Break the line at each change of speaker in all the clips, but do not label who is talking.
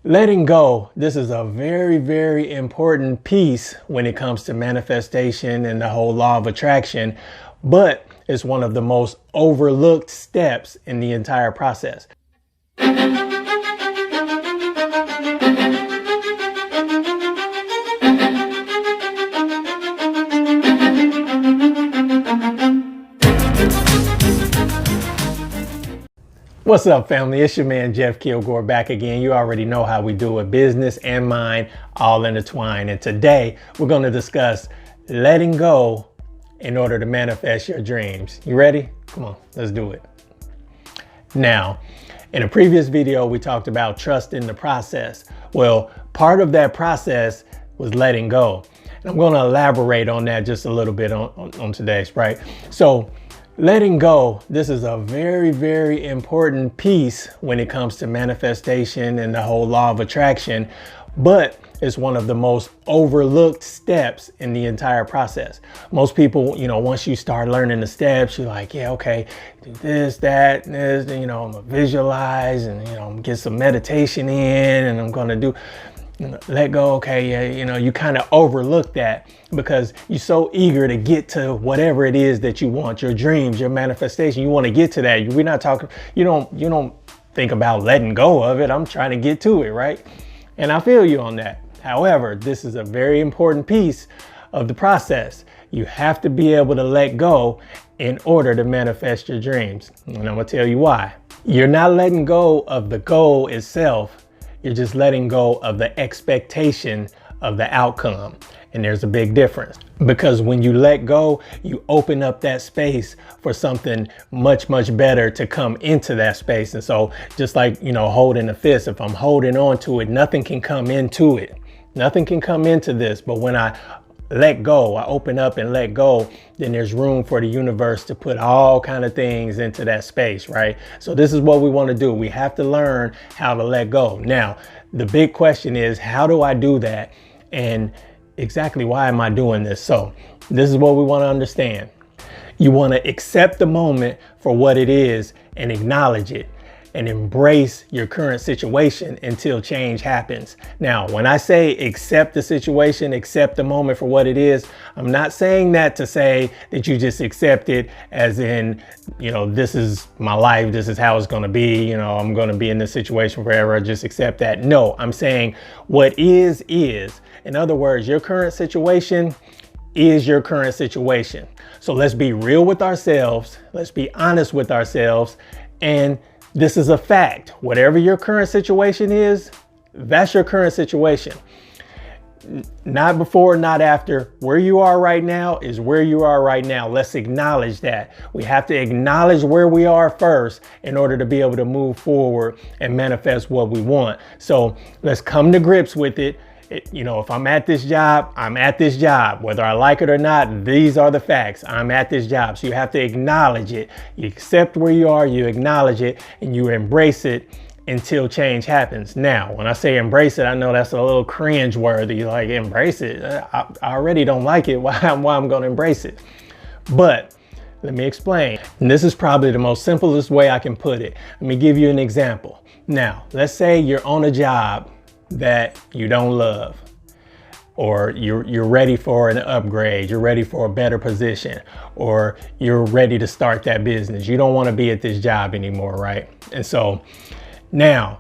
Letting go, this is a very, very important piece when it comes to manifestation and the whole law of attraction, but it's one of the most overlooked steps in the entire process. What's up, family? It's your man, Jeff Kilgore, back again. You already know how we do it. Business and mind all intertwined. And today we're going to discuss letting go in order to manifest your dreams. You ready? Come on, let's do it. Now, in a previous video, we talked about trusting the process. Well, part of that process was letting go. And I'm going to elaborate on that just a little bit on today's, right? So, letting go, this is a very, very important piece when it comes to manifestation and the whole law of attraction, but it's one of the most overlooked steps in the entire process. Most people, once you start learning the steps, you're like, yeah, okay, do this, that, and this, I'm gonna visualize and, I'm gonna get some meditation in and I'm gonna do, let go. Okay. Yeah. You kind of overlook that because you're so eager to get to whatever it is that you want, your dreams, your manifestation. You want to get to that. We're not talking, you don't think about letting go of it. I'm trying to get to it. Right. And I feel you on that. However, this is a very important piece of the process. You have to be able to let go in order to manifest your dreams. And I'm going to tell you why. You're not letting go of the goal itself. You're just letting go of the expectation of the outcome. And there's a big difference because when you let go, you open up that space for something much, much better to come into that space. And so just like, holding a fist, if I'm holding on to it, nothing can come into it. Nothing can come into this. But when I let go, I open up and let go, then there's room for the universe to put all kind of things into that space, right? So this is what we want to do. We have to learn how to let go. Now, the big question is, how do I do that? And exactly why am I doing this? So this is what we want to understand. You want to accept the moment for what it is and acknowledge it and embrace your current situation until change happens. Now, when I say accept the situation, accept the moment for what it is, I'm not saying that to say that you just accept it as in, this is my life, this is how it's gonna be, I'm gonna be in this situation forever, just accept that. No, I'm saying what is. In other words, your current situation is your current situation. So let's be real with ourselves, let's be honest with ourselves, and this is a fact. Whatever your current situation is, that's your current situation. Not before, not after. Where you are right now is where you are right now. Let's acknowledge that. We have to acknowledge where we are first in order to be able to move forward and manifest what we want. So let's come to grips with it. If I'm at this job, I'm at this job. Whether I like it or not, these are the facts. I'm at this job. So you have to acknowledge it. You accept where you are, you acknowledge it, and you embrace it until change happens. Now, when I say embrace it, I know that's a little cringe worthy, like embrace it. I already don't like it. Why I'm going to embrace it? But let me explain. And this is probably the most simplest way I can put it. Let me give you an example. Now, let's say you're on a job that you don't love, or you're ready for an upgrade, you're ready for a better position, or you're ready to start that business. You don't want to be at this job anymore, right? And so now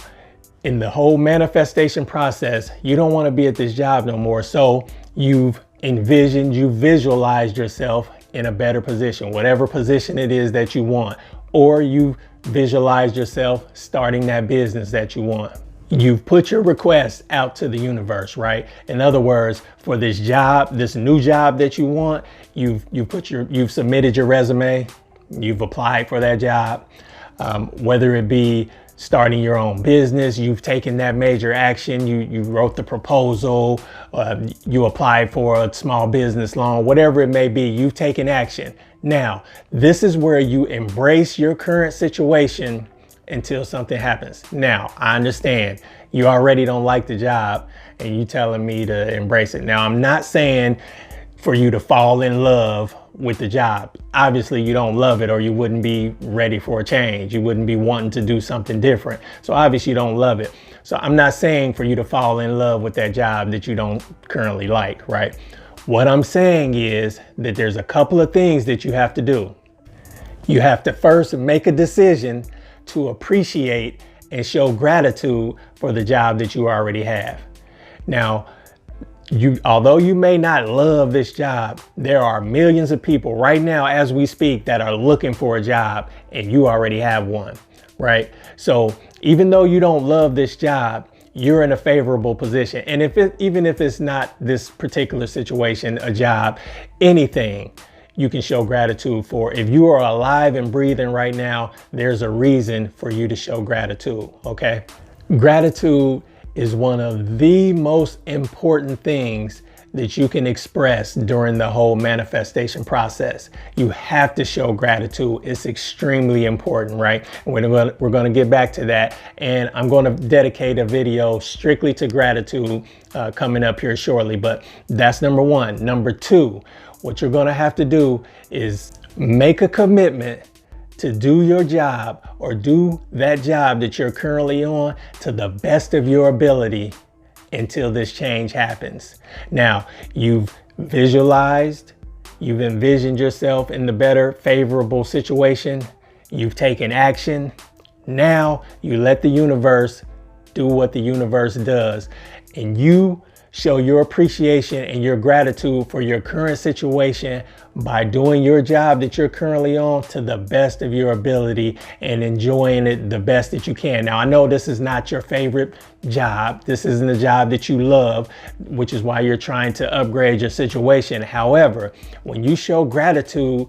in the whole manifestation process, you don't want to be at this job no more. So you've visualized yourself in a better position, whatever position it is that you want, or you visualized yourself starting that business that you want. You've put your request out to the universe, right? In other words, for this job, this new job that you want, you've submitted your resume, you've applied for that job, whether it be starting your own business, you've taken that major action, you wrote the proposal, you applied for a small business loan, whatever it may be, you've taken action. Now, this is where you embrace your current situation until something happens. Now, I understand you already don't like the job and you telling me to embrace it. Now, I'm not saying for you to fall in love with the job. Obviously, you don't love it or you wouldn't be ready for a change. You wouldn't be wanting to do something different. So obviously you don't love it. So I'm not saying for you to fall in love with that job that you don't currently like, right? What I'm saying is that there's a couple of things that you have to do. You have to first make a decision to appreciate and show gratitude for the job that you already have. Now, although you may not love this job, there are millions of people right now as we speak that are looking for a job, and you already have one, right? So even though you don't love this job, you're in a favorable position. And even if it's not this particular situation, a job, anything, you can show gratitude for. If you are alive and breathing right now, there's a reason for you to show gratitude, okay? Gratitude is one of the most important things that you can express during the whole manifestation process. You have to show gratitude. It's extremely important, right? And we're gonna get back to that. And I'm gonna dedicate a video strictly to gratitude coming up here shortly, but that's number one. Number two, what you're gonna have to do is make a commitment to do your job or do that job that you're currently on to the best of your ability until this change happens. Now, you've visualized, you've envisioned yourself in the better, favorable situation, you've taken action. Now you let the universe do what the universe does, and you show your appreciation and your gratitude for your current situation by doing your job that you're currently on to the best of your ability and enjoying it the best that you can. Now, I know this is not your favorite job. This isn't a job that you love, which is why you're trying to upgrade your situation. However, when you show gratitude,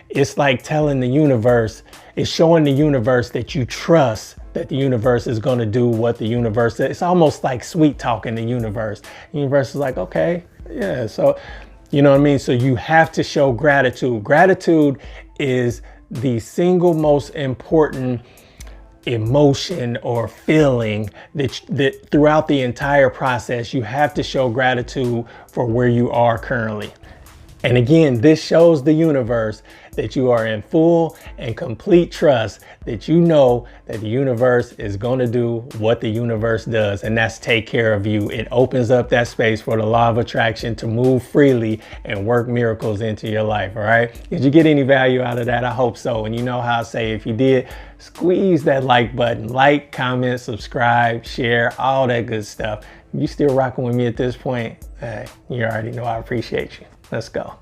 it's like telling the universe, it's showing the universe that you trust that the universe is going to do what the universe is. It's almost like sweet talking the universe. The universe is like, okay, yeah. So, you know what I mean? So you have to show gratitude. Gratitude is the single most important emotion or feeling that throughout the entire process, you have to show gratitude for where you are currently. And again, this shows the universe that you are in full and complete trust that you know that the universe is going to do what the universe does, and that's take care of you. It opens up that space for the law of attraction to move freely and work miracles into your life, all right? Did you get any value out of that? I hope so. And you know how I say, if you did, squeeze that like button. Like, comment, subscribe, share, all that good stuff. If you still rocking with me at this point, hey, you already know I appreciate you. Let's go.